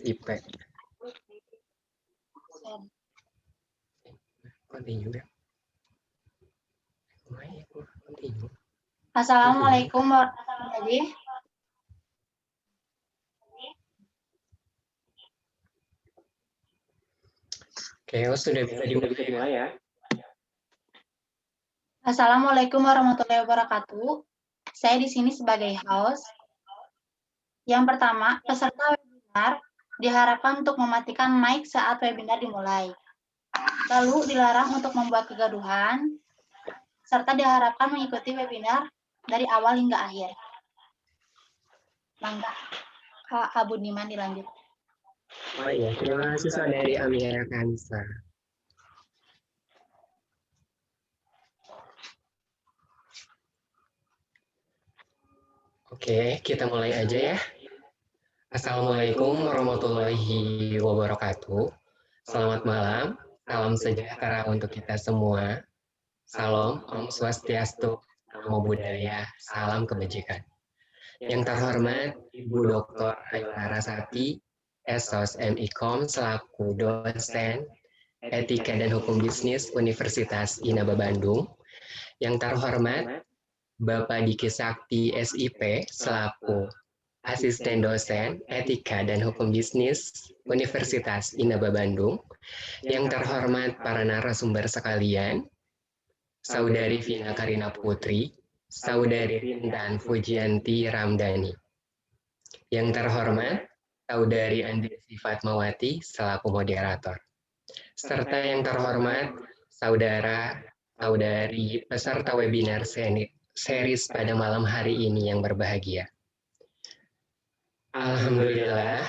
IP. Continue ya. Continue. Assalamualaikum warahmatullahi wabarakatuh. Oke, sudah bisa dimulai ya. Assalamualaikum warahmatullahi wabarakatuh. Saya di sini sebagai host. Yang pertama, peserta webinar diharapkan untuk mematikan mic saat webinar dimulai. Lalu dilarang untuk membuat kegaduhan, serta diharapkan mengikuti webinar dari awal hingga akhir. Mangga, Kak Budiman dilanjut. Oh iya, terima kasih saudari Amira Kansa. Oke, kita mulai aja ya. Assalamualaikum warahmatullahi wabarakatuh. Selamat malam, salam sejahtera untuk kita semua. Salam, Om Swastiastu, Namo Buddhaya, salam kebajikan. Yang terhormat Ibu Dr. Ayu Larasati, Esos MIKOM selaku dosen Etika dan Hukum Bisnis Universitas Inaba Bandung. Yang terhormat Bapak Diki Sakti SIP selaku Asisten Dosen Etika dan Hukum Bisnis Universitas Inaba Bandung. Yang terhormat para narasumber sekalian, Saudari Vina Karina Putri, Saudari Rintan Fujianti Ramdhani. Yang terhormat Saudari Andresi Fatmawati selaku moderator. Serta yang terhormat saudara-saudari peserta webinar series pada malam hari ini yang berbahagia. Alhamdulillah,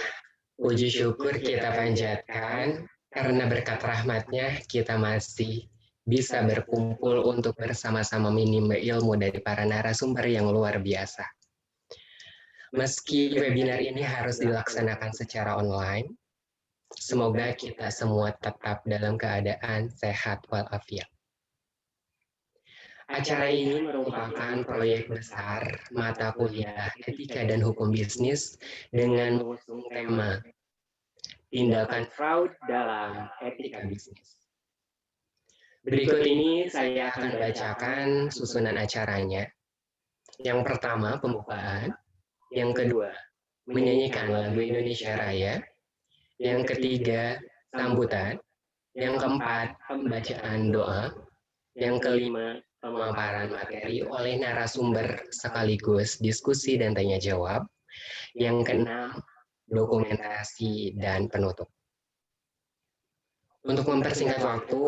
puji syukur kita panjatkan karena berkat rahmatnya kita masih bisa berkumpul untuk bersama-sama menimba ilmu dari para narasumber yang luar biasa. Meski webinar ini harus dilaksanakan secara online, semoga kita semua tetap dalam keadaan sehat walafiat. Acara ini merupakan proyek besar mata kuliah Etika dan Hukum Bisnis dengan mengusung tema Tindakan Fraud dalam Etika Bisnis. Berikut ini saya akan bacakan susunan acaranya. Yang pertama, pembukaan. Yang kedua, menyanyikan lagu Indonesia Raya. Yang ketiga, sambutan. Yang keempat, pembacaan doa. Yang kelima, pemaparan materi oleh narasumber sekaligus diskusi dan tanya jawab. Yang keenam, dokumentasi dan penutup. Untuk mempersingkat waktu,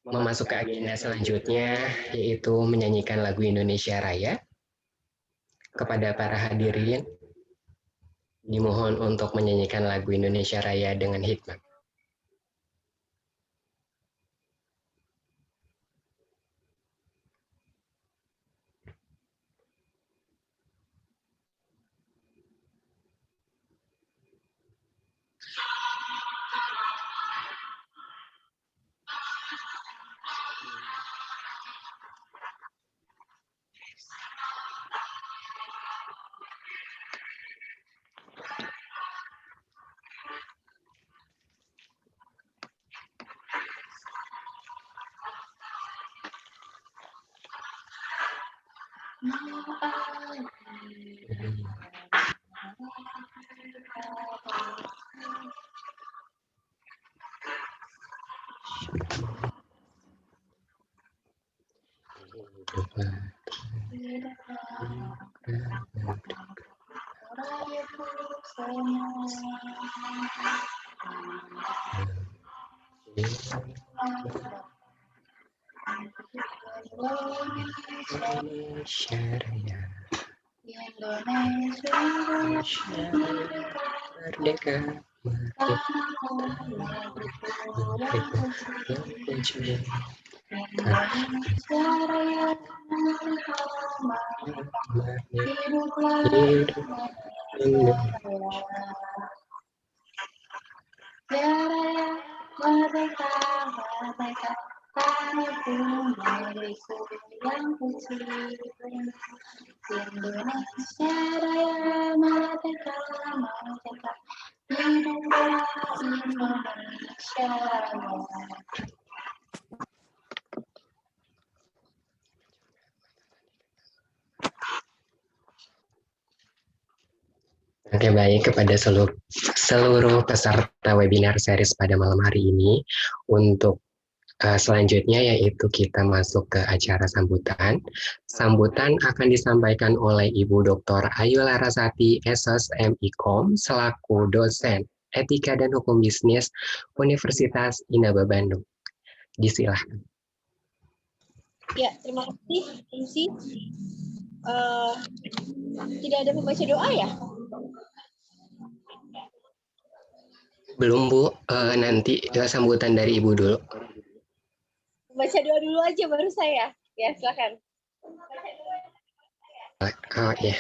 memasuki agenda selanjutnya, yaitu menyanyikan lagu Indonesia Raya. Kepada para hadirin, dimohon untuk menyanyikan lagu Indonesia Raya dengan hikmat. Indonesia Raya. Indonesia merdeka, Indonesia Raya merdeka, merdeka, hidup Indonesia Raya. Oke, baik kepada seluruh peserta webinar series pada malam hari ini. Untuk selanjutnya yaitu kita masuk ke acara sambutan. Sambutan akan disampaikan oleh Ibu Dr. Ayu Larasati, SOS MIKOM, selaku dosen Etika dan Hukum Bisnis Universitas Inaba Bandung. Disilahkan. Ya, terima kasih, MC. Tidak ada pembaca doa ya? Belum, Bu. Nanti sambutan dari Ibu dulu. Baca doa dulu aja baru saya. Ya, silakan. Oh, ya.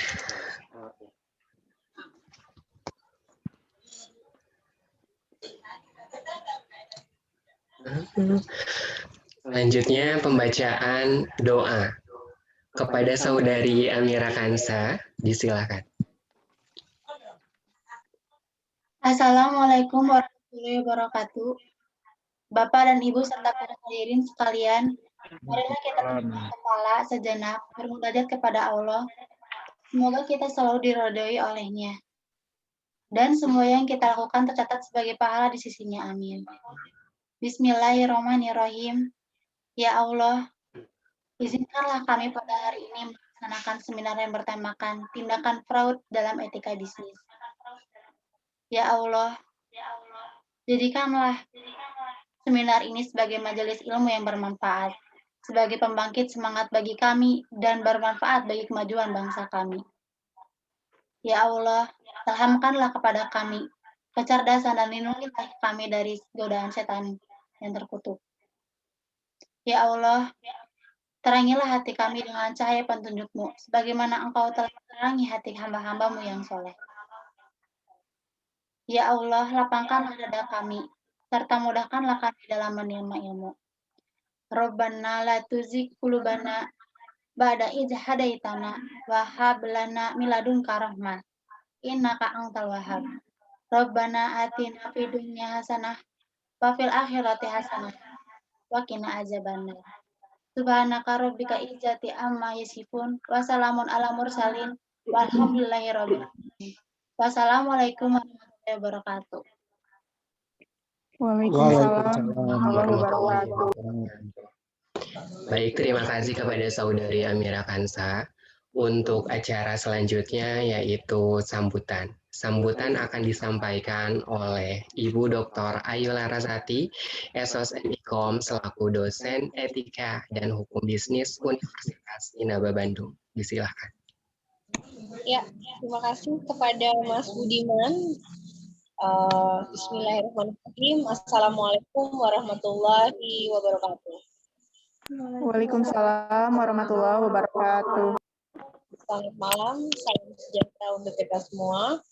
Selanjutnya pembacaan doa kepada Saudari Amira Kansa. Disilakan. Assalamualaikum warahmatullahi wabarakatuh. Bapak dan Ibu serta para hadirin sekalian, marilah kita tundukkan kepala sejenak bermunajat kepada Allah. Semoga kita selalu diridhoi olehnya. Dan semua yang kita lakukan tercatat sebagai pahala di sisinya. Amin. Bismillahirrahmanirrahim. Ya Allah, izinkanlah kami pada hari ini melaksanakan seminar yang bertemakan tindakan fraud dalam etika bisnis. Ya Allah, jadikanlah seminar ini sebagai majelis ilmu yang bermanfaat, sebagai pembangkit semangat bagi kami dan bermanfaat bagi kemajuan bangsa kami. Ya Allah, ilhamkanlah kepada kami kecerdasan dan lindungilah kami dari godaan setan yang terkutuk. Ya Allah, terangilah hati kami dengan cahaya petunjuk-Mu, sebagaimana Engkau telah menerangi hati hamba-hamba-Mu yang soleh. Ya Allah, lapangkanlah dada kami, serta mudahkanlah kami dalam menerima ilmu. Rabbana la tuzigh qulubana ba'da idh hadaitana wa hab lana min ladunka rahmah innaka antal wahhab. Rabbana atina fid dunya hasanah wa fil akhirati hasanah wa qina azabannar. Subhanaka rabbika izzati amma yasifun wa salamun ala mursalin walhamdulillahi rabbil alamin. Wassalamualaikum warahmatullahi wabarakatuh. Waalaikumsalam warahmatullahi wabarakatuh. Baik, terima kasih kepada Saudari Amira Kansa. Untuk acara selanjutnya yaitu sambutan. Sambutan akan disampaikan oleh Ibu Dr. Ayu Larasati, SOS MIKOM, selaku dosen Etika dan Hukum Bisnis Universitas Inaba Bandung. Disilahkan. Ya, terima kasih kepada Mas Budiman. Bismillahirrahmanirrahim. Assalamualaikum warahmatullahi wabarakatuh. Waalaikumsalam warahmatullahi wabarakatuh. Selamat malam, salam sejahtera untuk kita semua.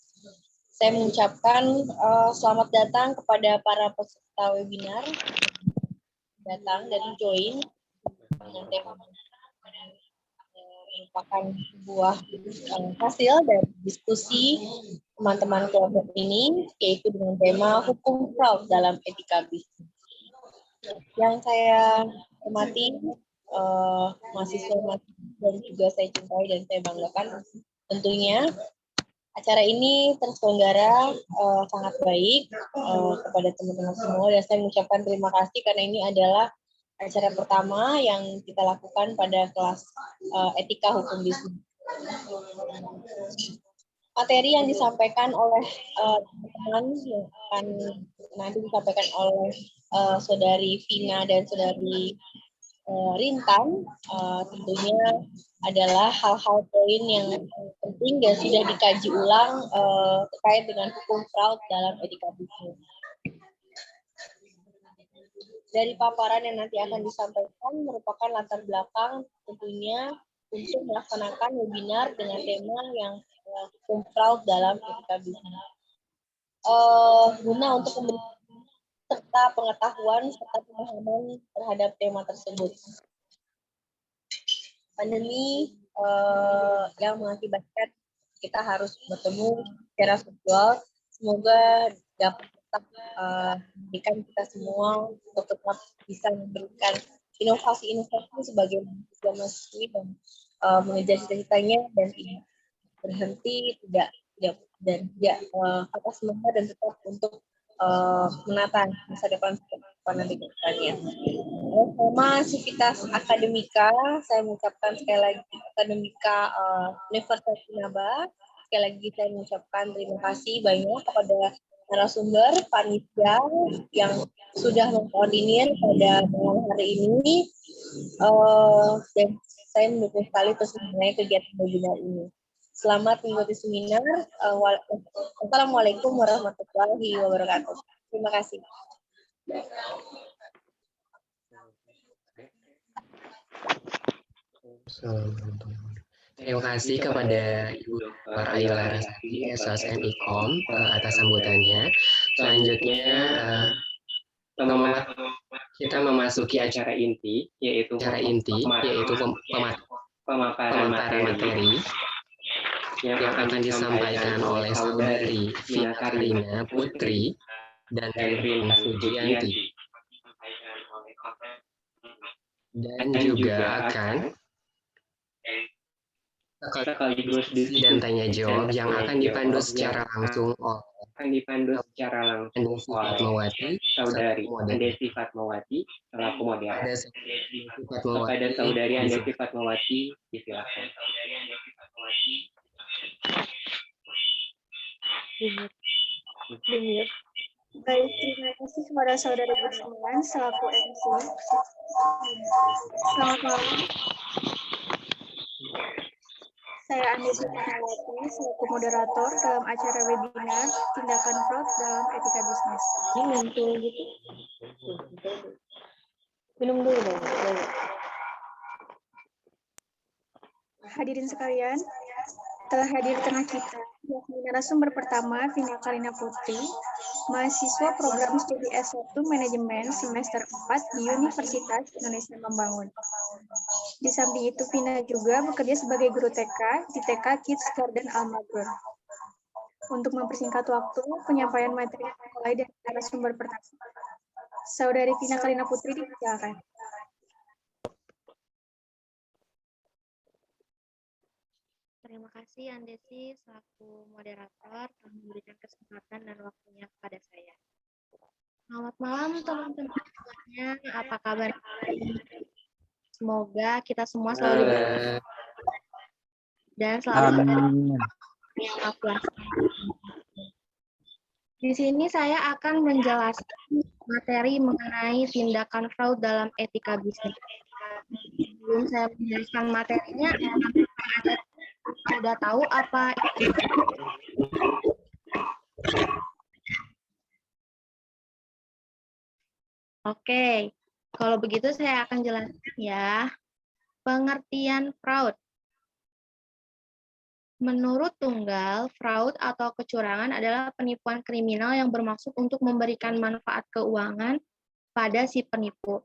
Saya mengucapkan selamat datang kepada para peserta webinar datang dan join dengan tema merupakan sebuah hasil dari diskusi teman-teman kelompok ini, yaitu dengan tema hukum fraud dalam etika bisnis. Yang saya hormati mahasiswa dan juga saya cintai dan saya banggakan, tentunya acara ini terselenggara sangat baik kepada teman-teman semua, dan saya mengucapkan terima kasih karena ini adalah acara pertama yang kita lakukan pada kelas etika hukum bisnis. Materi yang disampaikan oleh teman-teman yang akan nanti disampaikan oleh Saudari Vina dan Saudari Rintan tentunya adalah hal-hal poin yang penting dan sudah dikaji ulang terkait dengan hukum fraud dalam etika bisnis. Dari paparan yang nanti akan disampaikan merupakan latar belakang tentunya untuk melaksanakan webinar dengan tema yang hukum fraud dalam etika bisnis. Guna untuk memberikan serta pengetahuan serta pemahaman terhadap tema tersebut. Pandemi yang mengakibatkan kita harus bertemu secara virtual, semoga dapat tetap memberikan kita semua untuk tetap bisa memberikan inovasi-inovasi sebagai mahasiswa-mahasiswi dan mengejar cita-citanya dan tidak berhenti, tidak patah semangat dan tetap untuk menata masa depan nanti ke depannya. Sama Civitas Akademika, saya mengucapkan sekali lagi Akademika Universitas Naba. Sekali lagi saya mengucapkan terima kasih banyak kepada narasumber panitia yang sudah mengkoordinir pada malam hari ini. Dan saya mendukung sekali terselenggaranya kegiatan webinar ini. Selamat mengikuti seminar. Assalamualaikum warahmatullahi wabarakatuh. Terima kasih. Terima kasih kepada Ibu Dr. Ayla Rasati, SOSM IKOM atas sambutannya. Selanjutnya kita memasuki acara inti, yaitu pemaparan materi yang akan disampaikan oleh Saudari Vina Karina Putri dan Rin Fujianti. Dan juga akan sekaligus diskusi dan tanya jawab yang akan dipandu secara langsung oleh Saudari Andesi Fatmawati selaku moderator. Kepada Saudari Andesi Fatmawati, disilakan. Baik, terima kasih kepada Saudara Budiman selaku MC. Selamat malam. Saya Andesi Fatmawati selaku moderator dalam acara webinar Tindakan Fraud dalam Etika Bisnis. Minum dulu dong. Hadirin sekalian, telah hadir di tengah kita yakni narasumber pertama Vina Karina Putri, mahasiswa program studi S1 Manajemen semester 4 di Universitas Indonesia Membangun. Di samping itu, Vina juga bekerja sebagai guru TK di TK Kids Garden Al-Mabrur. Untuk mempersingkat waktu, penyampaian materi mulai dari narasumber pertama. Saudari Vina Karina Putri, dipersilakan. Terima kasih Andesi selaku moderator telah memberikan kesempatan dan waktunya kepada saya. Selamat malam teman-teman semuanya, apa kabar? Semoga kita semua selalu baik dan selalu yang aflah. Di sini saya akan menjelaskan materi mengenai tindakan fraud dalam etika bisnis. Sebelum saya menjelaskan materinya, sudah tahu apa itu? Oke, kalau begitu saya akan jelaskan ya. Pengertian fraud. Menurut Tunggal, fraud atau kecurangan adalah penipuan kriminal yang bermaksud untuk memberikan manfaat keuangan pada si penipu.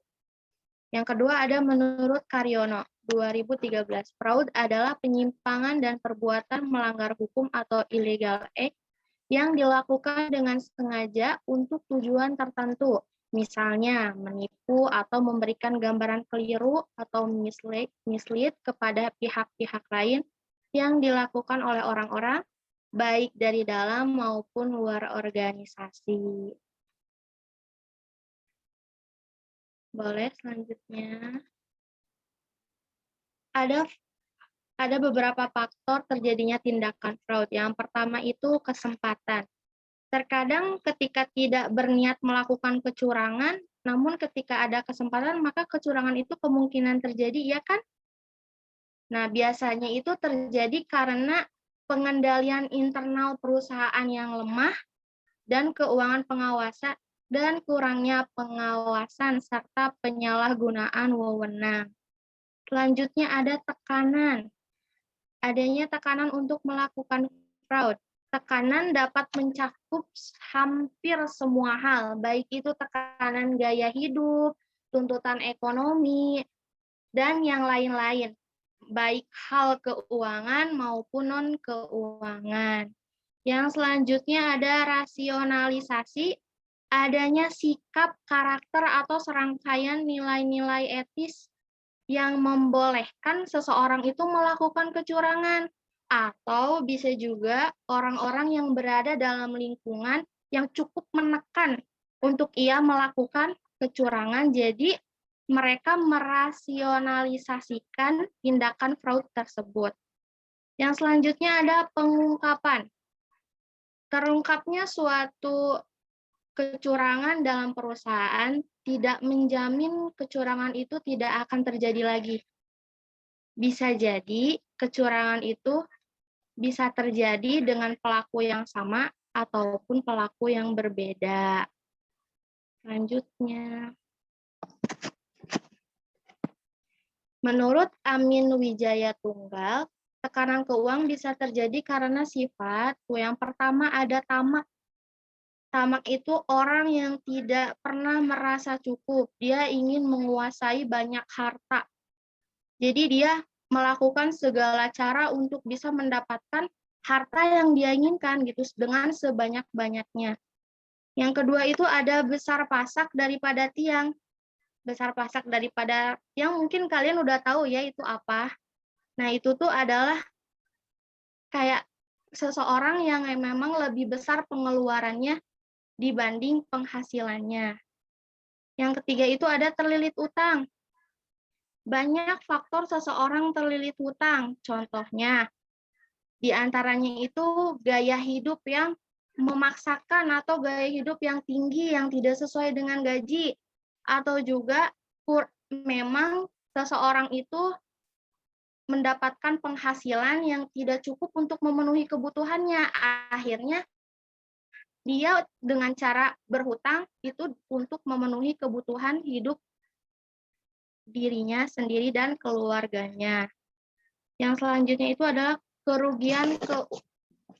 Yang kedua ada menurut Karyono, 2013. Fraud adalah penyimpangan dan perbuatan melanggar hukum atau illegal act yang dilakukan dengan sengaja untuk tujuan tertentu. Misalnya, menipu atau memberikan gambaran keliru atau mislead kepada pihak-pihak lain yang dilakukan oleh orang-orang, baik dari dalam maupun luar organisasi. Boleh selanjutnya. Ada beberapa faktor terjadinya tindakan fraud. Yang pertama itu kesempatan. Terkadang ketika tidak berniat melakukan kecurangan, namun ketika ada kesempatan, maka kecurangan itu kemungkinan terjadi, ya kan? Nah, biasanya itu terjadi karena pengendalian internal perusahaan yang lemah dan keuangan pengawasan dan kurangnya pengawasan serta penyalahgunaan wewenang. Selanjutnya ada tekanan. Adanya tekanan untuk melakukan fraud. Tekanan dapat mencakup hampir semua hal, baik itu tekanan gaya hidup, tuntutan ekonomi, dan yang lain-lain, baik hal keuangan maupun non-keuangan. Yang selanjutnya ada rasionalisasi adanya sikap, karakter, atau serangkaian nilai-nilai etis yang membolehkan seseorang itu melakukan kecurangan. Atau bisa juga orang-orang yang berada dalam lingkungan yang cukup menekan untuk ia melakukan kecurangan, jadi mereka merasionalisasikan tindakan fraud tersebut. Yang selanjutnya ada pengungkapan. Terungkapnya suatu kecurangan dalam perusahaan tidak menjamin kecurangan itu tidak akan terjadi lagi. Bisa jadi kecurangan itu bisa terjadi dengan pelaku yang sama ataupun pelaku yang berbeda. Selanjutnya, menurut Amin Wijaya Tunggal, tekanan keuangan bisa terjadi karena sifat. Yang pertama ada tamak. Tamak itu orang yang tidak pernah merasa cukup. Dia ingin menguasai banyak harta. Jadi dia melakukan segala cara untuk bisa mendapatkan harta yang dia inginkan gitu dengan sebanyak-banyaknya. Yang kedua itu ada besar pasak daripada tiang. Besar pasak daripada tiang mungkin kalian udah tahu ya itu apa. Nah, itu tuh adalah kayak seseorang yang memang lebih besar pengeluarannya dibanding penghasilannya. Yang ketiga itu ada terlilit utang. Banyak faktor seseorang terlilit hutang. Contohnya, di antaranya itu gaya hidup yang memaksakan atau gaya hidup yang tinggi yang tidak sesuai dengan gaji. Atau juga memang seseorang itu mendapatkan penghasilan yang tidak cukup untuk memenuhi kebutuhannya. Akhirnya, dia dengan cara berhutang itu untuk memenuhi kebutuhan hidup dirinya sendiri dan keluarganya. Yang selanjutnya itu adalah kerugian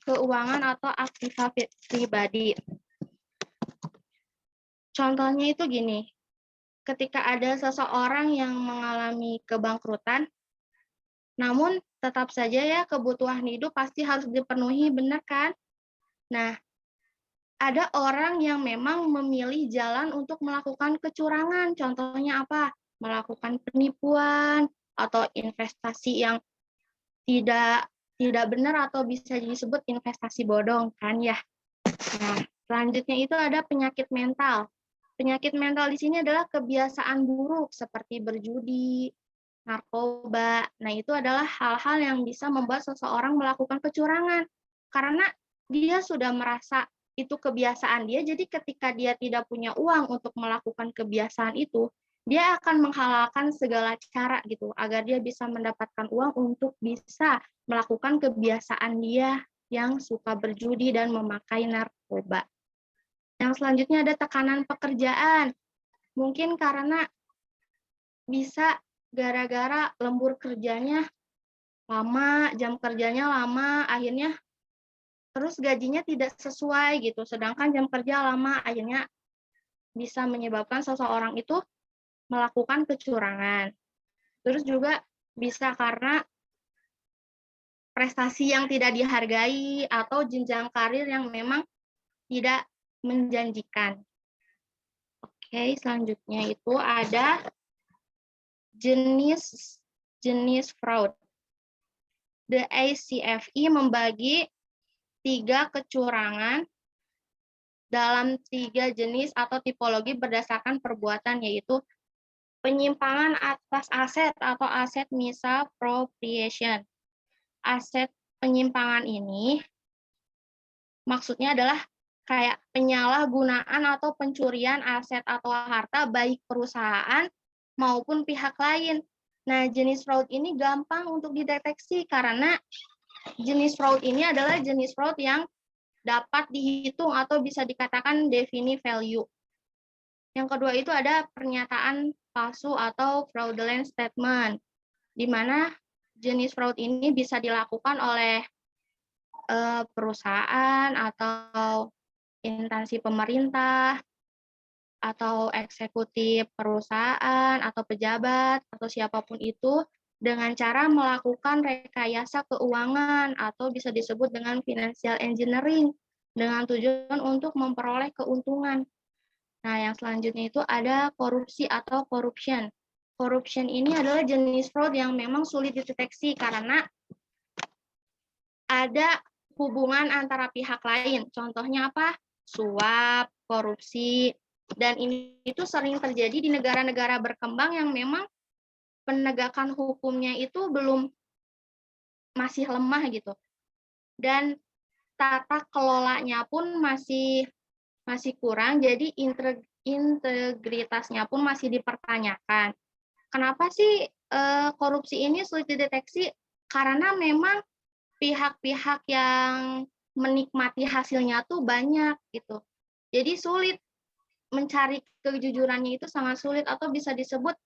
keuangan atau aktivitas pribadi. Contohnya itu gini, ketika ada seseorang yang mengalami kebangkrutan, namun tetap saja ya kebutuhan hidup pasti harus dipenuhi, benar kan? Nah, ada orang yang memang memilih jalan untuk melakukan kecurangan. Contohnya apa? Melakukan penipuan atau investasi yang tidak benar atau bisa disebut investasi bodong kan ya. Nah, selanjutnya itu ada penyakit mental. Penyakit mental di sini adalah kebiasaan buruk seperti berjudi, narkoba. Nah, itu adalah hal-hal yang bisa membuat seseorang melakukan kecurangan karena dia sudah merasa itu kebiasaan dia, jadi ketika dia tidak punya uang untuk melakukan kebiasaan itu, dia akan menghalalkan segala cara gitu agar dia bisa mendapatkan uang untuk bisa melakukan kebiasaan dia yang suka berjudi dan memakai narkoba. Yang selanjutnya ada tekanan pekerjaan. Mungkin karena bisa gara-gara lembur kerjanya lama, jam kerjanya lama, akhirnya terus gajinya tidak sesuai gitu, sedangkan jam kerja lama, akhirnya bisa menyebabkan seseorang itu melakukan kecurangan. Terus juga bisa karena prestasi yang tidak dihargai atau jenjang karir yang memang tidak menjanjikan. Oke, selanjutnya itu ada jenis fraud. The ACFE membagi 3 kecurangan dalam 3 jenis atau tipologi berdasarkan perbuatan, yaitu penyimpangan atas aset atau aset misappropriation. Aset penyimpangan ini maksudnya adalah kayak penyalahgunaan atau pencurian aset atau harta baik perusahaan maupun pihak lain. Nah, jenis fraud ini gampang untuk dideteksi karena jenis fraud ini adalah jenis fraud yang dapat dihitung atau bisa dikatakan defini value. Yang kedua itu ada pernyataan palsu atau fraudulent statement, di mana jenis fraud ini bisa dilakukan oleh perusahaan atau instansi pemerintah, atau eksekutif perusahaan, atau pejabat, atau siapapun itu, dengan cara melakukan rekayasa keuangan atau bisa disebut dengan financial engineering dengan tujuan untuk memperoleh keuntungan. Nah, yang selanjutnya itu ada korupsi atau corruption. Corruption ini adalah jenis fraud yang memang sulit dideteksi karena ada hubungan antara pihak lain. Contohnya apa? Suap, korupsi, dan ini itu sering terjadi di negara-negara berkembang yang memang penegakan hukumnya itu masih lemah gitu. Dan tata kelolanya pun masih kurang, jadi integritasnya pun masih dipertanyakan. Kenapa sih korupsi ini sulit dideteksi? Karena memang pihak-pihak yang menikmati hasilnya tuh banyak gitu. Jadi sulit mencari kejujurannya itu sangat sulit atau bisa disebut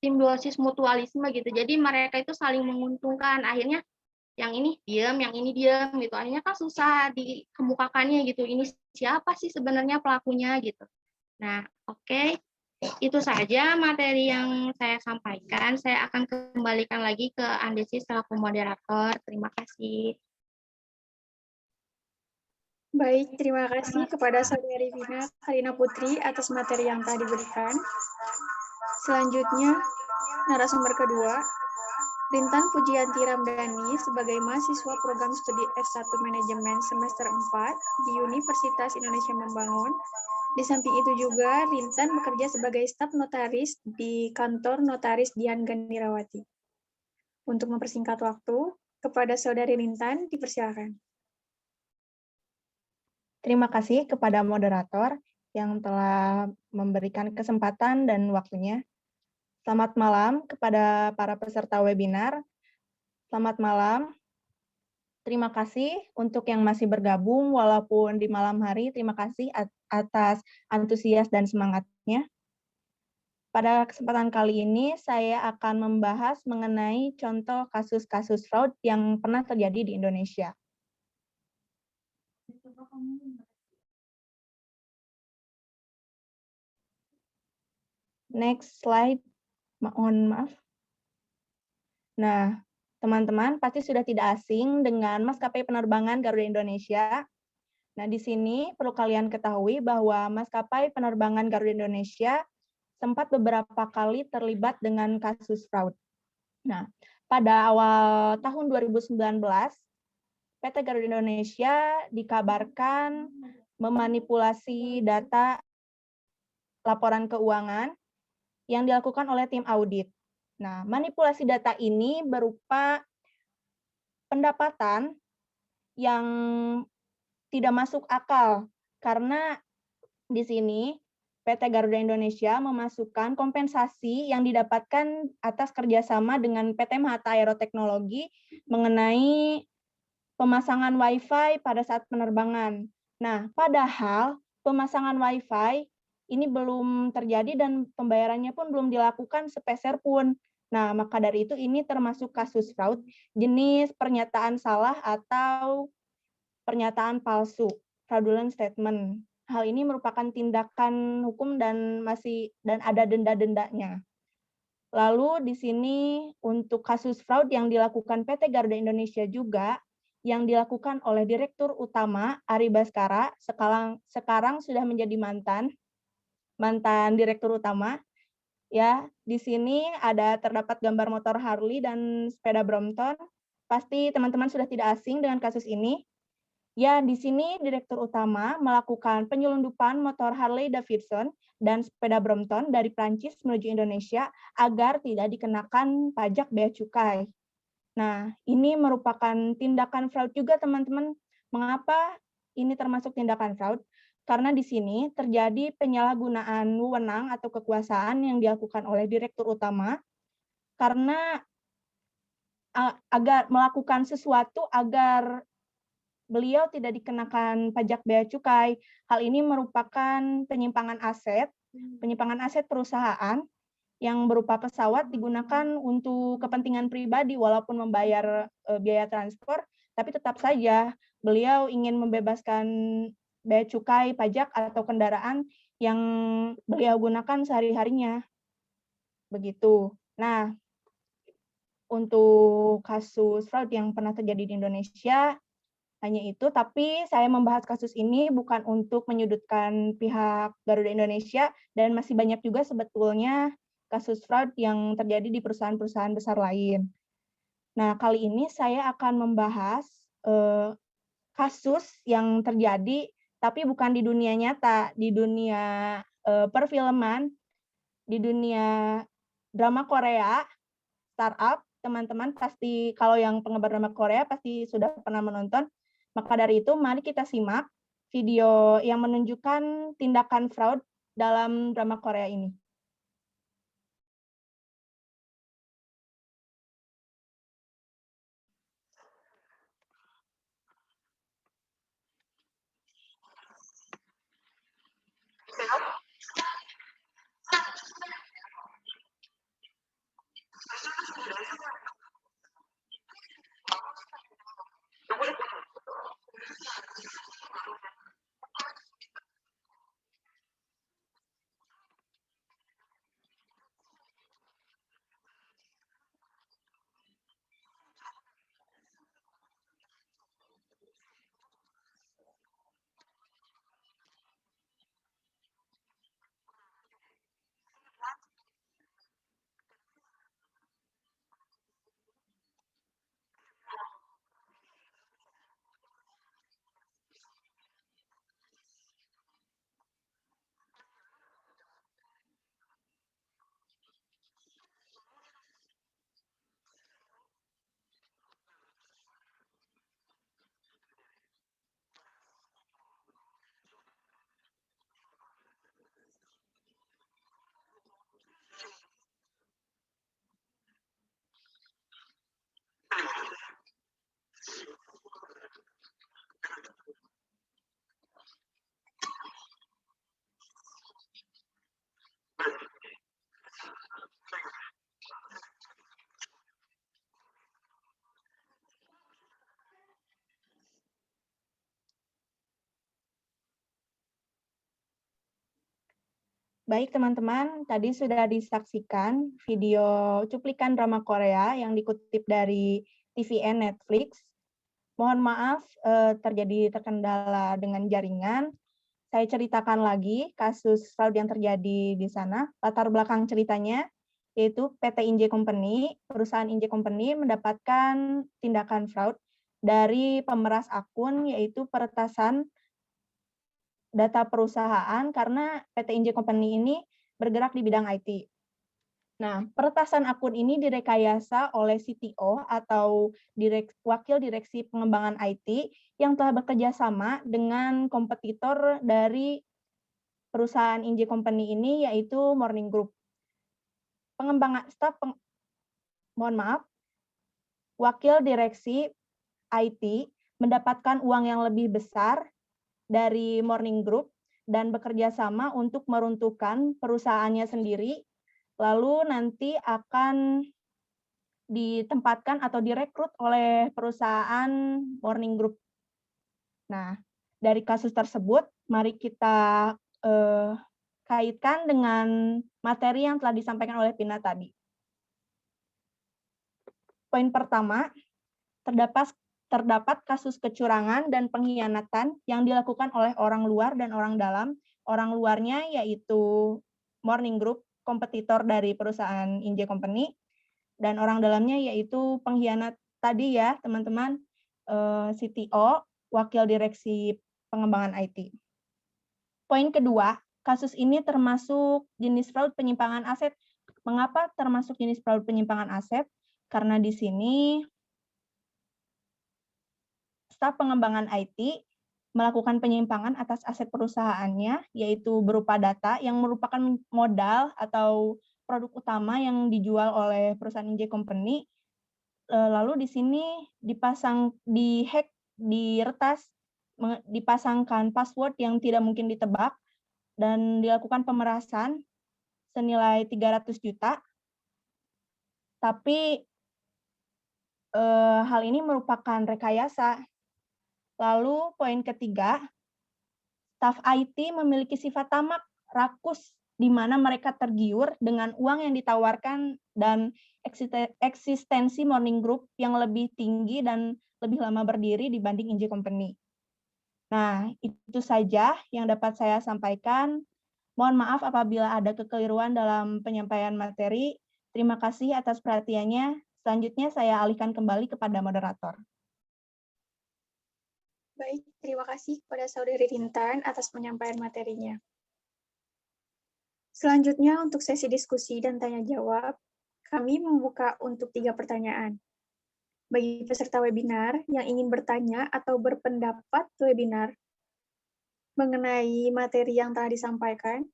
simbiosis mutualisme gitu. Jadi mereka itu saling menguntungkan. Akhirnya yang ini diam, yang ini diam gitu. Akhirnya kan susah dikemukakannya gitu. Ini siapa sih sebenarnya pelakunya gitu. Nah, oke. Itu saja materi yang saya sampaikan. Saya akan kembalikan lagi ke Andesi selaku moderator. Terima kasih. Baik, terima kasih kepada Saudari Vina Karina Putri atas materi yang telah diberikan. Selanjutnya, narasumber kedua, Rintan Pujianti Ramdhani sebagai mahasiswa program studi S1 Manajemen semester 4 di Universitas Indonesia Membangun. Di samping itu juga, Rintan bekerja sebagai staf notaris di kantor notaris Dian Ganirawati. Untuk mempersingkat waktu, kepada Saudari Rintan, dipersilakan. Terima kasih kepada moderator yang telah memberikan kesempatan dan waktunya. Selamat malam kepada para peserta webinar. Selamat malam. Terima kasih untuk yang masih bergabung walaupun di malam hari. Terima kasih atas antusias dan semangatnya. Pada kesempatan kali ini saya akan membahas mengenai contoh kasus-kasus fraud yang pernah terjadi di Indonesia. Next slide. Mohon maaf. Nah, teman-teman pasti sudah tidak asing dengan maskapai penerbangan Garuda Indonesia. Nah, di sini perlu kalian ketahui bahwa maskapai penerbangan Garuda Indonesia sempat beberapa kali terlibat dengan kasus fraud. Nah, pada awal tahun 2019, PT Garuda Indonesia dikabarkan memanipulasi data laporan keuangan yang dilakukan oleh tim audit. Nah, manipulasi data ini berupa pendapatan yang tidak masuk akal karena di sini PT Garuda Indonesia memasukkan kompensasi yang didapatkan atas kerjasama dengan PT Mahata Aeroteknologi mengenai pemasangan Wi-Fi pada saat penerbangan. Nah, padahal pemasangan Wi-Fi ini belum terjadi dan pembayarannya pun belum dilakukan sepeser pun. Nah, maka dari itu ini termasuk kasus fraud jenis pernyataan salah atau pernyataan palsu, fraudulent statement. Hal ini merupakan tindakan hukum dan ada denda-dendanya. Lalu di sini untuk kasus fraud yang dilakukan PT Garuda Indonesia juga yang dilakukan oleh Direktur Utama Ari Baskara, sekarang sudah menjadi mantan Direktur Utama. Ya, di sini terdapat gambar motor Harley dan sepeda Brompton. Pasti teman-teman sudah tidak asing dengan kasus ini. Ya, di sini Direktur Utama melakukan penyelundupan motor Harley Davidson dan sepeda Brompton dari Prancis menuju Indonesia agar tidak dikenakan pajak bea cukai. Nah, ini merupakan tindakan fraud juga, teman-teman. Mengapa ini termasuk tindakan fraud? Karena di sini terjadi penyalahgunaan wewenang atau kekuasaan yang dilakukan oleh Direktur Utama karena agar melakukan sesuatu agar beliau tidak dikenakan pajak bea cukai. Hal ini merupakan penyimpangan aset perusahaan yang berupa pesawat digunakan untuk kepentingan pribadi walaupun membayar biaya transport, tapi tetap saja beliau ingin membebaskan bea cukai, pajak, atau kendaraan yang beliau gunakan sehari-harinya. Begitu. Nah, untuk kasus fraud yang pernah terjadi di Indonesia, Hanya itu, tapi saya membahas kasus ini bukan untuk menyudutkan pihak Garuda Indonesia, dan masih banyak juga sebetulnya kasus fraud yang terjadi di perusahaan-perusahaan besar lain. Nah, kali ini saya akan membahas kasus yang terjadi, tapi bukan di dunia nyata, di dunia perfilman, di dunia drama Korea, startup. Teman-teman pasti, kalau yang penggemar drama Korea pasti sudah pernah menonton. Maka dari itu, mari kita simak video yang menunjukkan tindakan fraud dalam drama Korea ini. Baik teman-teman, tadi sudah disaksikan video cuplikan drama Korea yang dikutip dari TVN Netflix. Mohon maaf terjadi terkendala dengan jaringan. Saya ceritakan lagi kasus fraud yang terjadi di sana. Latar belakang ceritanya yaitu PT Inje Company, perusahaan Inje Company mendapatkan tindakan fraud dari pemeras akun, yaitu peretasan data perusahaan, karena PT Inje Company ini bergerak di bidang IT. Nah, peretasan akun ini direkayasa oleh CTO atau wakil direksi pengembangan IT yang telah bekerja sama dengan kompetitor dari perusahaan Inje Company ini, yaitu Morning Group. Wakil direksi IT mendapatkan uang yang lebih besar dari Morning Group dan bekerja sama untuk meruntuhkan perusahaannya sendiri, lalu nanti akan ditempatkan atau direkrut oleh perusahaan Morning Group. Nah, dari kasus tersebut, mari kita kaitkan dengan materi yang telah disampaikan oleh Pina tadi. Poin pertama, terdapat kasus kecurangan dan pengkhianatan yang dilakukan oleh orang luar dan orang dalam. Orang luarnya yaitu Morning Group, kompetitor dari perusahaan Inje Company, dan orang dalamnya yaitu pengkhianat tadi ya teman-teman, CTO, wakil direksi pengembangan IT. Poin kedua, kasus ini termasuk jenis fraud penyimpangan aset. Mengapa termasuk jenis fraud penyimpangan aset? Karena di sini staf pengembangan IT melakukan penyimpangan atas aset perusahaannya, yaitu berupa data yang merupakan modal atau produk utama yang dijual oleh perusahaan Inje Company. Lalu di sini dihack, diretas, dipasangkan password yang tidak mungkin ditebak, dan dilakukan pemerasan senilai 300 juta. Tapi hal ini merupakan rekayasa. Lalu poin ketiga, staf IT memiliki sifat tamak, rakus, di mana mereka tergiur dengan uang yang ditawarkan dan eksistensi Morning Group yang lebih tinggi dan lebih lama berdiri dibanding INJ Company. Nah, itu saja yang dapat saya sampaikan. Mohon maaf apabila ada kekeliruan dalam penyampaian materi. Terima kasih atas perhatiannya. Selanjutnya saya alihkan kembali kepada moderator. Baik, terima kasih kepada Saudari Rintan atas penyampaian materinya. Selanjutnya untuk sesi diskusi dan tanya jawab, kami membuka untuk 3 pertanyaan. Bagi peserta webinar yang ingin bertanya atau berpendapat webinar mengenai materi yang telah disampaikan,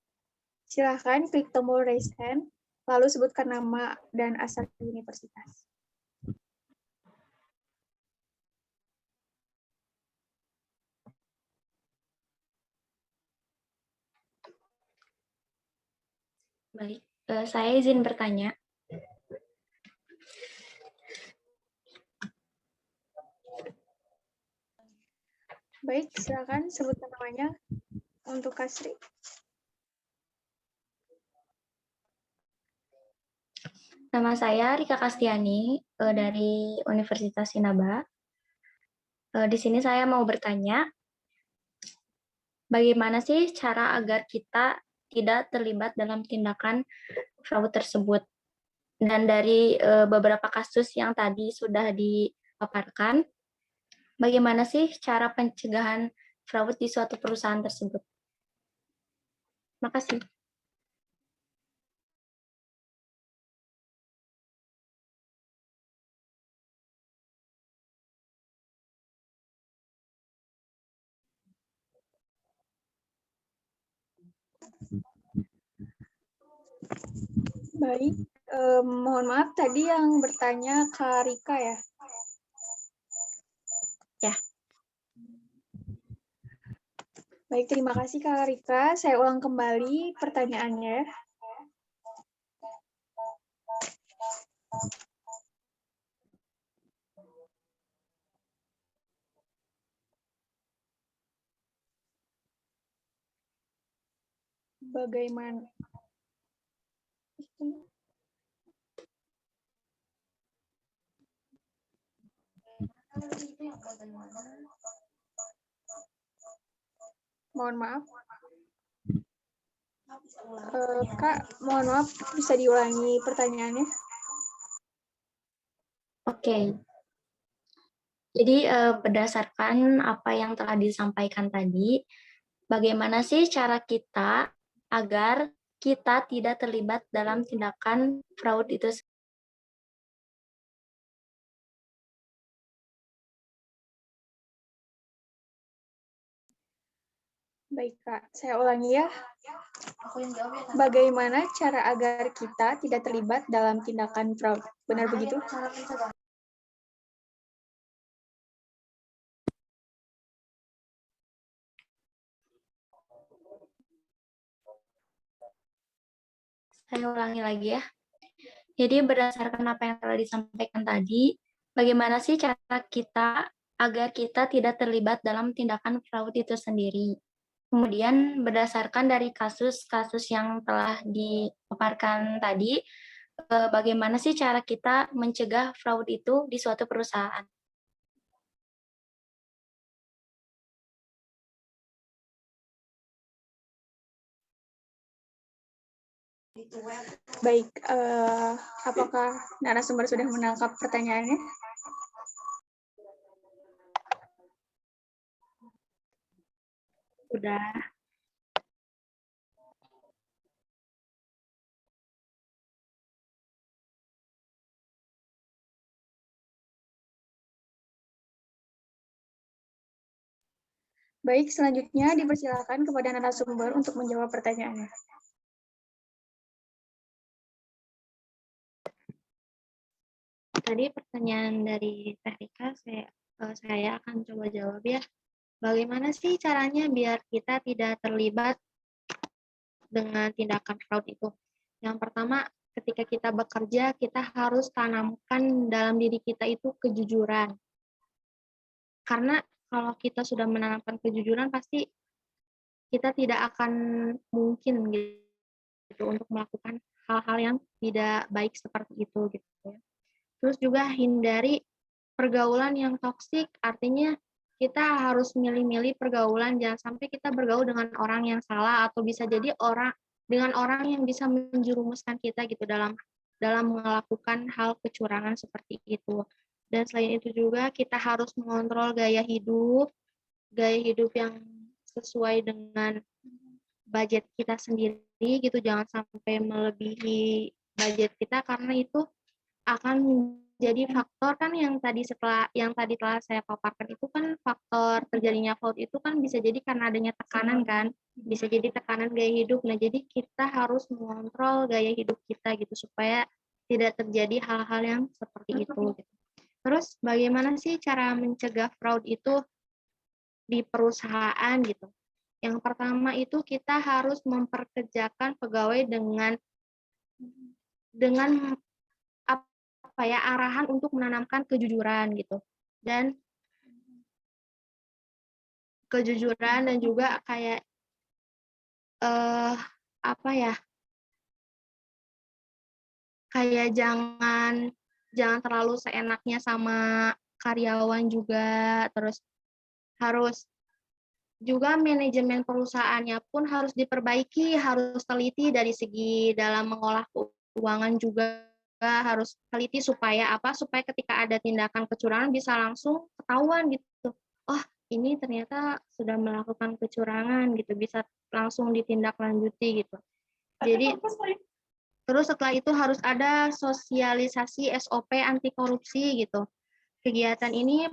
silakan klik tombol raise hand, lalu sebutkan nama dan asal universitas. Baik, saya izin bertanya. Baik, silakan sebutkan namanya untuk Kasri. Nama saya Rika Kastiani dari Universitas Sinaba. Di sini saya mau bertanya, bagaimana sih cara agar kita tidak terlibat dalam tindakan fraud tersebut? Dan dari beberapa kasus yang tadi sudah dipaparkan, bagaimana sih cara pencegahan fraud di suatu perusahaan tersebut? Terima kasih. Baik, mohon maaf tadi yang bertanya Kak Rika ya? Ya. Baik, terima kasih Kak Rika. Saya ulang kembali pertanyaannya. Bagaimana? Mohon maaf. Kak, mohon maaf, bisa diulangi pertanyaannya? Oke. Jadi berdasarkan apa yang telah disampaikan tadi, bagaimana sih cara kita agar kita tidak terlibat dalam tindakan fraud itu? Baik, Kak. Saya ulangi ya. Bagaimana cara agar kita tidak terlibat dalam tindakan fraud? Benar begitu? Saya ulangi lagi ya. Jadi berdasarkan apa yang telah disampaikan tadi, bagaimana sih cara kita agar kita tidak terlibat dalam tindakan fraud itu sendiri? Kemudian berdasarkan dari kasus-kasus yang telah dipaparkan tadi, bagaimana sih cara kita mencegah fraud itu di suatu perusahaan? Baik, apakah narasumber sudah menangkap pertanyaannya? Sudah. Baik, selanjutnya dipersilakan kepada narasumber untuk menjawab pertanyaannya. Tadi pertanyaan dari Teh Rika, saya akan coba jawab ya. Bagaimana sih caranya biar kita tidak terlibat dengan tindakan fraud itu? Yang pertama, ketika kita bekerja, kita harus tanamkan dalam diri kita itu kejujuran. Karena kalau kita sudah menanamkan kejujuran, pasti kita tidak akan mungkin gitu untuk melakukan hal-hal yang tidak baik seperti itu gitu ya. Terus juga hindari pergaulan yang toksik, artinya kita harus milih-milih pergaulan, jangan sampai kita bergaul dengan orang yang salah atau bisa jadi dengan orang yang bisa menjerumuskan kita gitu dalam melakukan hal kecurangan seperti itu. Dan selain itu juga kita harus mengontrol gaya hidup yang sesuai dengan budget kita sendiri gitu, jangan sampai melebihi budget kita, karena itu akan jadi faktor kan yang tadi telah saya paparkan itu kan faktor terjadinya fraud itu kan bisa jadi karena adanya tekanan kan, bisa jadi tekanan gaya hidup. Nah, jadi kita harus mengontrol gaya hidup kita gitu supaya tidak terjadi hal-hal yang seperti itu gitu. Terus bagaimana sih cara mencegah fraud itu di perusahaan gitu? Yang pertama itu kita harus memperkerjakan pegawai dengan arahan untuk menanamkan kejujuran gitu. Dan kejujuran dan juga kayak kayak jangan terlalu seenaknya sama karyawan juga. Terus harus juga manajemen perusahaannya pun harus diperbaiki, harus teliti dari segi dalam mengolah keuangan juga harus teliti supaya ketika ada tindakan kecurangan bisa langsung ketahuan gitu. Oh, ini ternyata sudah melakukan kecurangan gitu, bisa langsung ditindaklanjuti gitu. Jadi terus setelah itu harus ada sosialisasi SOP anti korupsi gitu. Kegiatan ini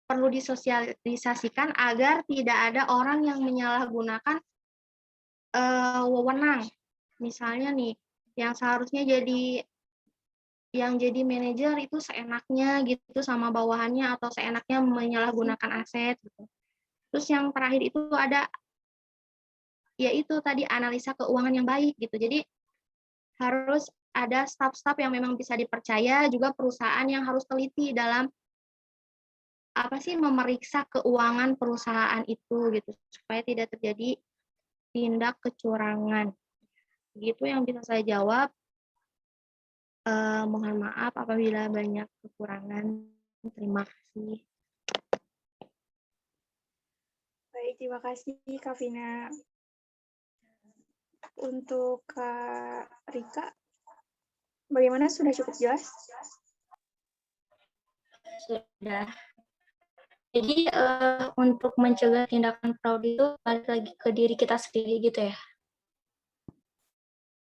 perlu disosialisasikan agar tidak ada orang yang menyalahgunakan wewenang. Misalnya nih, yang seharusnya jadi manajer itu seenaknya gitu sama bawahannya atau seenaknya menyalahgunakan aset gitu. Terus yang terakhir itu ada yaitu tadi analisa keuangan yang baik gitu. Jadi harus ada staf-staf yang memang bisa dipercaya, juga perusahaan yang harus teliti dalam memeriksa keuangan perusahaan itu gitu supaya tidak terjadi tindak kecurangan. Gitu yang bisa saya jawab. Mohon maaf apabila banyak kekurangan. Terima kasih. Baik, terima kasih Kak Vina. Untuk Kak Rika, bagaimana, sudah cukup jelas? Sudah. Jadi untuk mencegah tindakan fraud itu balik lagi ke diri kita sendiri gitu ya?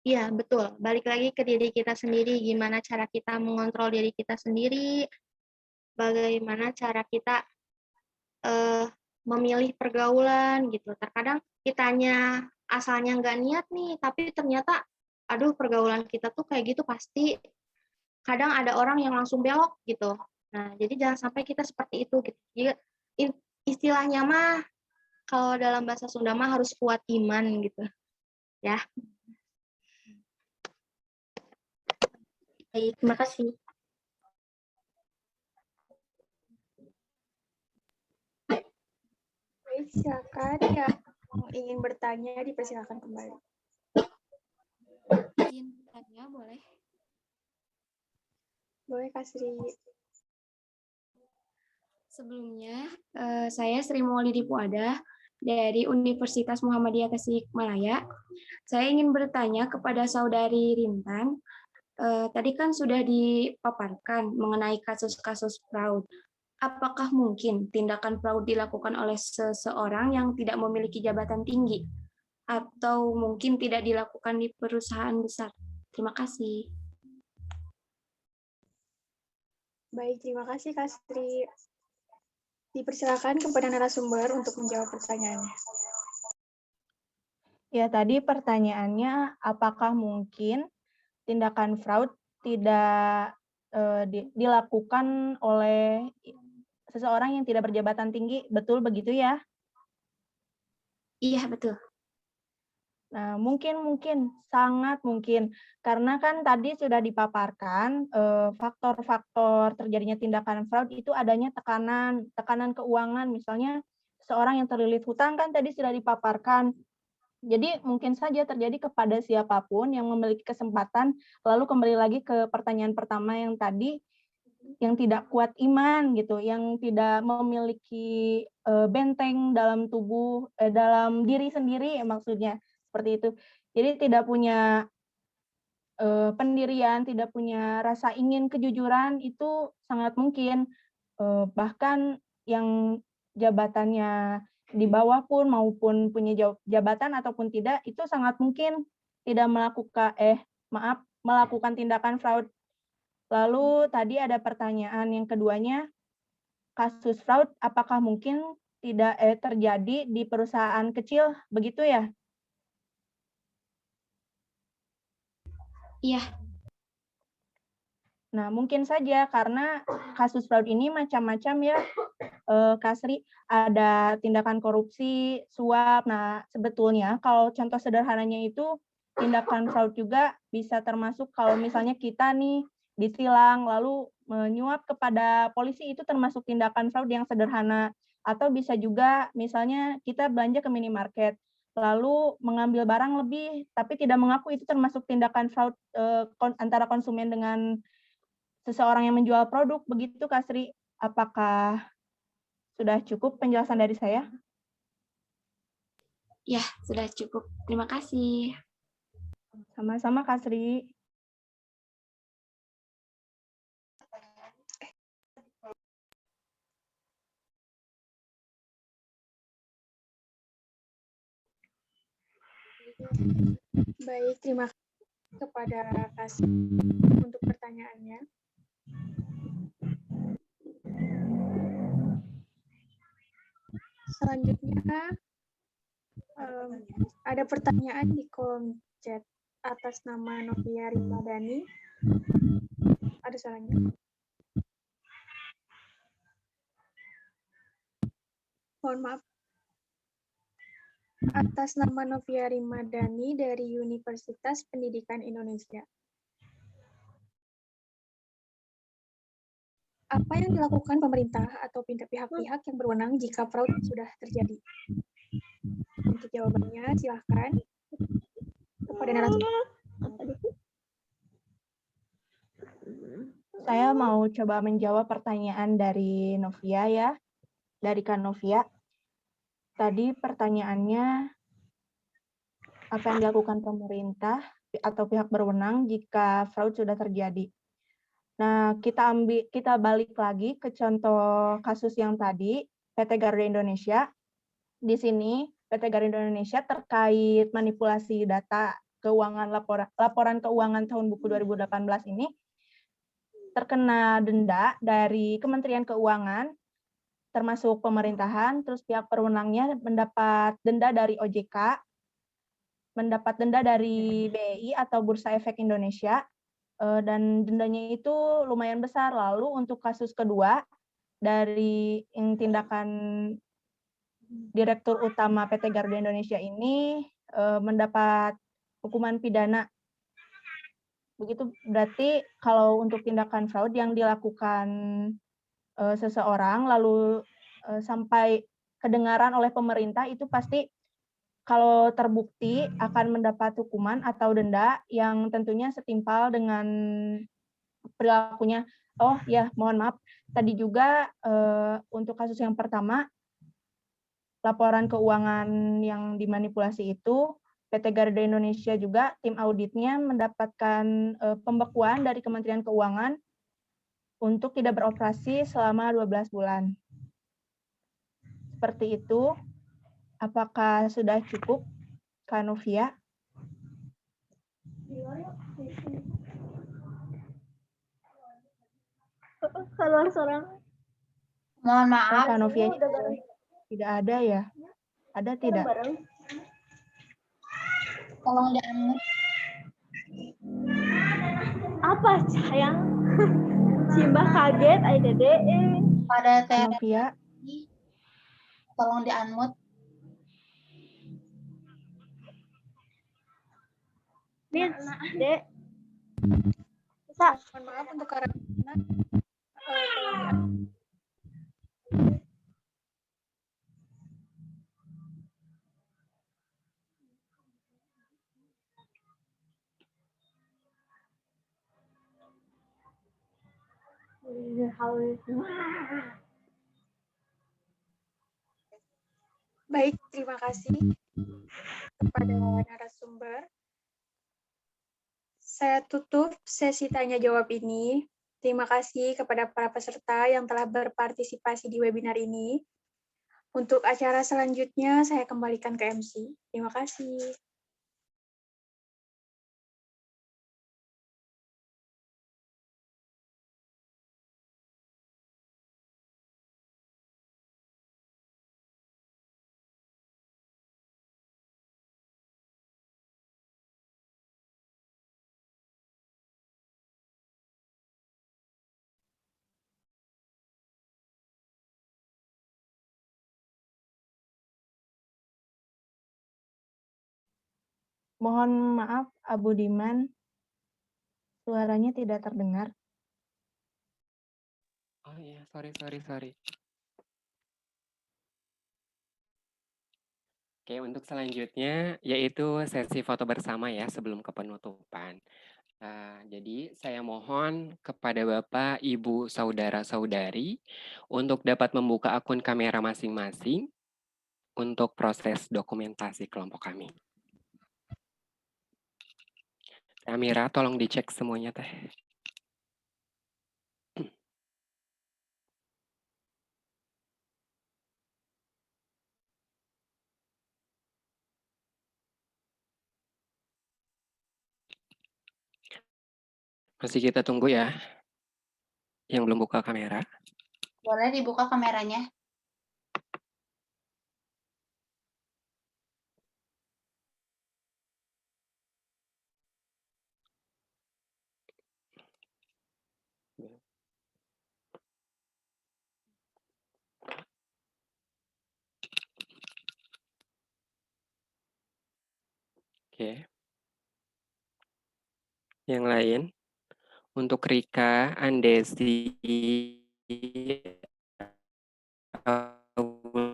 Iya, betul. Balik lagi ke diri kita sendiri, gimana cara kita mengontrol diri kita sendiri, bagaimana cara kita memilih pergaulan gitu. Terkadang kitanya asalnya nggak niat nih, tapi ternyata aduh pergaulan kita tuh kayak gitu pasti kadang ada orang yang langsung belok gitu. Nah, jadi jangan sampai kita seperti itu gitu. Jadi istilahnya mah kalau dalam bahasa Sunda mah harus kuat iman gitu. Ya. Baik, terima kasih. Baik, silakan yang ingin bertanya dipersilakan kembali. Izin bertanya, boleh? Boleh, Kak Sri. Sebelumnya, saya Sri Maulidi Puada dari Universitas Muhammadiyah Tasikmalaya. Saya ingin bertanya kepada Saudari Rintang. Tadi kan sudah dipaparkan mengenai kasus-kasus fraud. Apakah mungkin tindakan fraud dilakukan oleh seseorang yang tidak memiliki jabatan tinggi? Atau mungkin tidak dilakukan di perusahaan besar? Terima kasih. Baik, terima kasih Kak Sri. Dipersilakan kepada narasumber untuk menjawab pertanyaannya. Ya, tadi pertanyaannya apakah mungkin tindakan fraud tidak dilakukan oleh seseorang yang tidak berjabatan tinggi, betul begitu ya? Iya, betul. Nah, mungkin, sangat mungkin. Karena kan tadi sudah dipaparkan faktor-faktor terjadinya tindakan fraud itu adanya tekanan keuangan. Misalnya seorang yang terlilit hutang kan tadi sudah dipaparkan. Jadi mungkin saja terjadi kepada siapapun yang memiliki kesempatan. Lalu kembali lagi ke pertanyaan pertama yang tadi, yang tidak kuat iman gitu, yang tidak memiliki benteng dalam tubuh, dalam diri sendiri maksudnya seperti itu. Jadi tidak punya pendirian, tidak punya rasa ingin kejujuran itu sangat mungkin. Bahkan yang jabatannya di bawah pun maupun punya jabatan ataupun tidak, itu sangat mungkin tidak melakukan tindakan fraud. Lalu tadi ada pertanyaan yang keduanya, kasus fraud apakah mungkin tidak terjadi di perusahaan kecil, begitu ya? Iya. Nah, mungkin saja karena kasus fraud ini macam-macam ya, Kak Sri. Ada tindakan korupsi, suap. Nah, sebetulnya kalau contoh sederhananya itu tindakan fraud juga bisa termasuk kalau misalnya kita nih ditilang lalu menyuap kepada polisi, itu termasuk tindakan fraud yang sederhana. Atau bisa juga misalnya kita belanja ke minimarket lalu mengambil barang lebih tapi tidak mengaku, itu termasuk tindakan fraud antara konsumen dengan seseorang yang menjual produk. Begitu Kak Sri. Apakah sudah cukup penjelasan dari saya? Ya, sudah cukup. Terima kasih. Sama-sama Kak Sri. Baik, terima kasih kepada Kasih untuk pertanyaannya. Selanjutnya, ada pertanyaan di kolom chat atas nama Novia Rimadani. Ada suaranya? Mohon maaf. Atas nama Novia Rimadani dari Universitas Pendidikan Indonesia. Apa yang dilakukan pemerintah atau pihak-pihak yang berwenang jika fraud sudah terjadi? Untuk jawabannya, silahkan kepada narasumber. Saya mau coba menjawab pertanyaan dari Novia ya, dari Kak Novia. Tadi pertanyaannya, apa yang dilakukan pemerintah atau pihak berwenang jika fraud sudah terjadi? Nah, kita balik lagi ke contoh kasus yang tadi, PT Garuda Indonesia. Di sini, PT Garuda Indonesia terkait manipulasi data keuangan laporan keuangan tahun buku 2018 ini terkena denda dari Kementerian Keuangan, termasuk pemerintahan, terus pihak berwenangnya mendapat denda dari OJK, mendapat denda dari BEI atau Bursa Efek Indonesia, dan dendanya itu lumayan besar. Lalu untuk kasus kedua, dari yang tindakan Direktur Utama PT Garuda Indonesia ini mendapat hukuman pidana. Begitu berarti kalau untuk tindakan fraud yang dilakukan seseorang lalu sampai kedengaran oleh pemerintah, itu pasti kalau terbukti akan mendapat hukuman atau denda yang tentunya setimpal dengan perilakunya. Oh ya, mohon maaf. Tadi juga untuk kasus yang pertama, laporan keuangan yang dimanipulasi itu, PT Garuda Indonesia juga tim auditnya mendapatkan pembekuan dari Kementerian Keuangan untuk tidak beroperasi selama 12 bulan. Seperti itu. Apakah sudah cukup, Kak Novia? Mohon maaf. Kak Novia tidak ada ya? Ada tidak? Tolong di-unmute. Apa sayang? Simbah kaget, ay dede. Pada Kak Novia. tolong di-unmute. Dek. Bisa. Mohon maaf untuk karantina. Baik, terima kasih kepada narasumber. Saya tutup sesi tanya jawab ini. Terima kasih kepada para peserta yang telah berpartisipasi di webinar ini. Untuk acara selanjutnya, saya kembalikan ke MC. Terima kasih. Mohon maaf, Abu Diman, suaranya tidak terdengar. Oh iya, sorry. Oke, untuk selanjutnya yaitu sesi foto bersama ya sebelum ke penutupan. Jadi saya mohon kepada Bapak, Ibu, Saudara-saudari untuk dapat membuka akun kamera masing-masing untuk proses dokumentasi kelompok kami. Kamera tolong dicek semuanya teh. Masih kita tunggu ya. Yang belum buka kamera. Boleh dibuka kameranya. Oke. Yang lain, untuk Rika, Andesi, Aulia,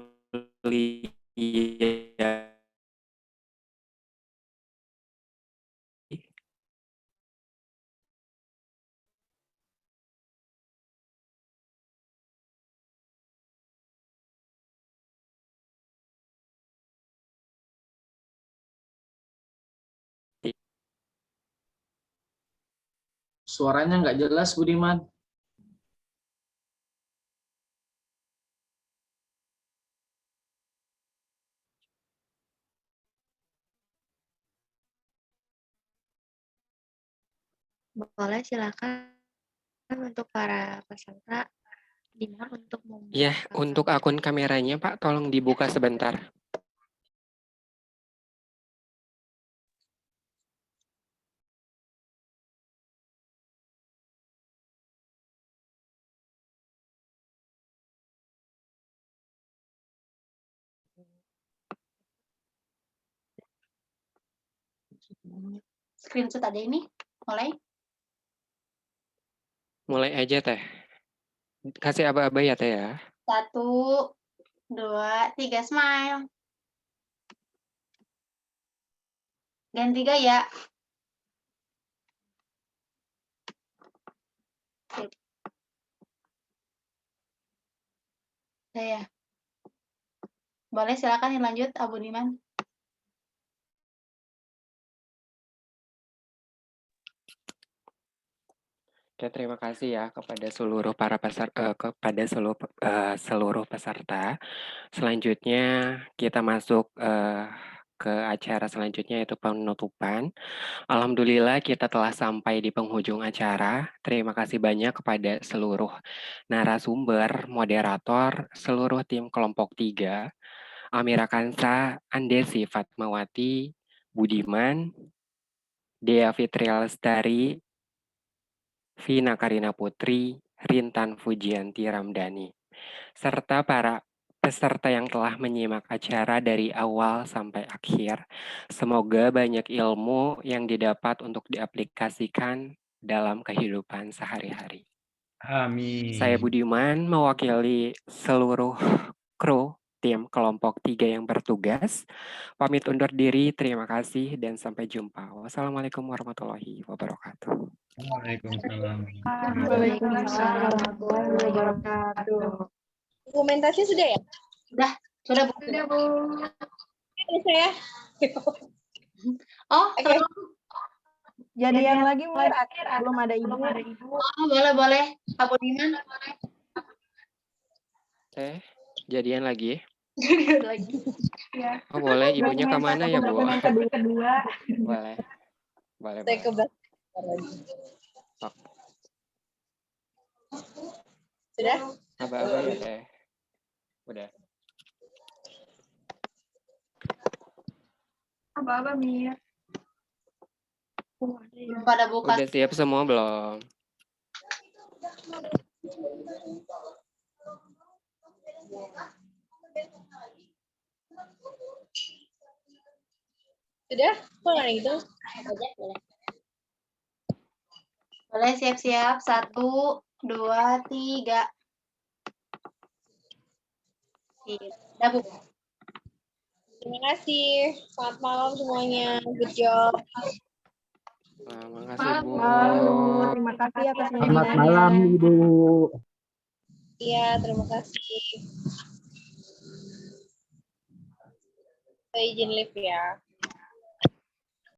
Suaranya nggak jelas, Budiman. Boleh, silakan untuk para peserta dimohon untuk membuka Ya, untuk akun kameranya Pak, tolong dibuka sebentar. Screenshot aja ini. Mulai. Mulai aja teh. Kasih aba-aba ya teh ya. 1, 2, 3, smile. Ganti gaya. Sip. Saya. Boleh silakan dilanjut, Abu Diman. Oke, terima kasih ya kepada seluruh para peserta, seluruh peserta. Selanjutnya kita masuk ke acara selanjutnya yaitu penutupan. Alhamdulillah kita telah sampai di penghujung acara. Terima kasih banyak kepada seluruh narasumber, moderator, seluruh tim kelompok 3, Amira Kansa, Andesi Fatmawati, Budiman, Dea Fitri Lestari, Vina Karina Putri, Rintan Fujianti Ramdhani, serta para peserta yang telah menyimak acara dari awal sampai akhir. Semoga banyak ilmu yang didapat untuk diaplikasikan dalam kehidupan sehari-hari. Amin. Saya Budiman mewakili seluruh kru tim kelompok 3 yang bertugas. Pamit undur diri, terima kasih dan sampai jumpa. Wassalamualaikum warahmatullahi wabarakatuh. Waalaikumsalam. Waalaikumsalam warahmatullahi wabarakatuh. Dokumentasi sudah ya? Sudah, Bu. Sudah, Bu. Ini saya. Oh, Oke. Jadian lagi Mir, belum ada ibu. oh, boleh. Pak Budiman. Jadian lagi. Jadian lagi. Ya. Oh boleh, ibunya kemana ya Bu? Dokumen kedua. Boleh. Saya ke belakang lagi. Sudah? Aba-aba ya Teh. Udah. Aba-aba, Mir. Pada buka. Udah siap semua belum? Sudah? Kok nggak gitu? Boleh siap-siap. 1, 2, 3. Sudah, Bu. Terima kasih. Selamat malam semuanya. Good job. Terima kasih Bu. Terima kasih atas Selamat bimbingannya. malam Ibu. Iya, terima kasih. Saya izin live ya.